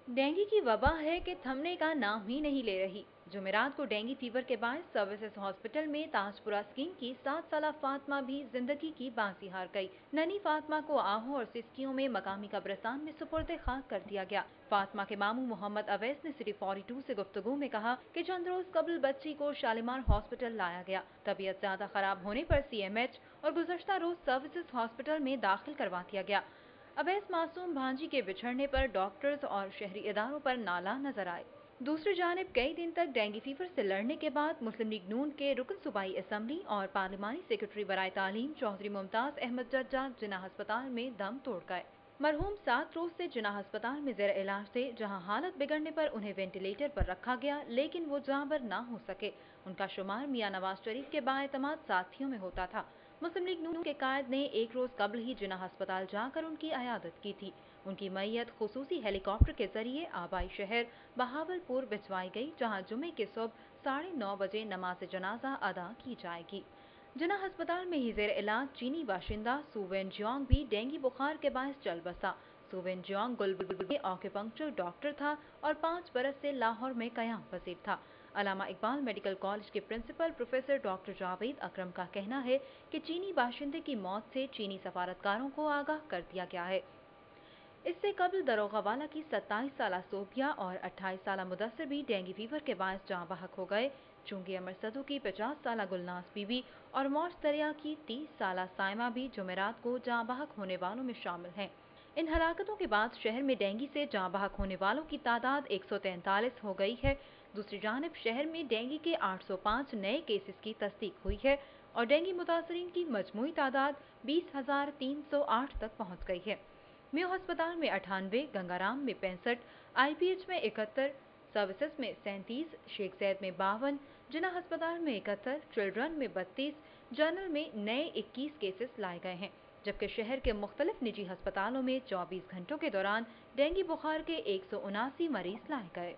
Dengue की वबा है कि थमने का नाम ही नहीं ले रही। जुमेरात को डेंगू फीवर के बाद सर्विसेज हॉस्पिटल में ताजपुरा स्कीम की 7 साल फातिमा भी जिंदगी की बाजी हार गई। ननी फातिमा को आहों और सिस्कियों में मकामी कब्रिस्तान में सुपुर्द खाक कर दिया गया। फातिमा के मामू मोहम्मद अवैस ने सिटी 42 से गुफ्तगू में कहा कि चंद रोज कबल बच्ची को शालीमार हॉस्पिटल लाया गया। तबीयत ज्यादा खराब होने पर CMH और गुज़श्ता रोज सर्विसेज हॉस्पिटल में दाखिल करवा दिया गया। अवैस मासूम भांजी के बिछड़ने पर डॉक्टर्स और शहरी इदारों पर नाला नजर आए। दूसरी जानिब कई दिन तक डेंगू फीवर से लड़ने के बाद मुस्लिम लीग नून के रुकन सूबाई असम्बली और पार्लिमानी सेक्रेटरी बराए तालीम चौधरी मुमताज अहमद जज्जा जिन्ना अस्पताल में दम तोड़ गए। मरहूम 7 रोज से जिन्ना अस्पताल में जेर इलाज थे, जहां हालत बिगड़ने पर उन्हें वेंटिलेटर पर रखा गया, लेकिन वो जांबर ना हो सके। उनका शुमार मियां नवाज शरीफ के बाएतमाद साथियों में होता था। मुस्लिम लीग नून के कायद ने एक रोज कबल ही जिन्ना अस्पताल जाकर उनकी अयादत की थी। उनकी मैयत खुसूसी हेलीकॉप्टर के जरिए आबाई शहर बहावलपुर भिजवाई गई, जहां जुमे के सुबह 9:30 बजे नमाज जनाजा अदा की जाएगी। जिन्ना अस्पताल में ही जेर इलाज चीनी बाशिंदा सुवेन जियोंग भी डेंगू बुखार के बायस चल बसा। सुवेन जियोंग गुलबुल में ऑक्यूपंक्चर डॉक्टर था और 5 बरस से लाहौर में कयाम पजीर था। अल्लामा इकबाल मेडिकल कॉलेज के प्रिंसिपल प्रोफेसर डॉक्टर जावेद अकरम का कहना है कि चीनी बाशिंदे की मौत से चीनी सफारतकारों को आगाह कर दिया गया है। इससे कबल दरोगावाला की 27 साल सोबिया और 28 साल मुदस्सिर भी डेंगू फीवर के बायस जाँ बहक हो गए। चुंगी अमर सदू की 50 साल गुलनाज बीबी और मौज दरिया की 30 साल साइमा भी जुमेरात को जाँ बहक होने वालों में शामिल हैं। इन हलाकतों के बाद शहर में डेंगू से जाँ बहक होने वालों की तादाद 143 हो गई है। दूसरी जानिब शहर में डेंगू के 805 नए केसेस की तस्दीक हुई है और डेंगू मुतासरीन की मजमूई तादाद 20,308 तक पहुँच गई है। मेयो अस्पताल में 98, गंगाराम में 65, IPH में 71, सर्विसेज में 37, शेख जैद में 52, जिन्ना अस्पताल में 71, चिल्ड्रन में 32, जनरल में नए 21 केसेस लाए गए हैं, जबकि शहर के मुख्तलिफ निजी अस्पतालों में 24 घंटों के दौरान डेंगू बुखार के 179 मरीज लाए गए।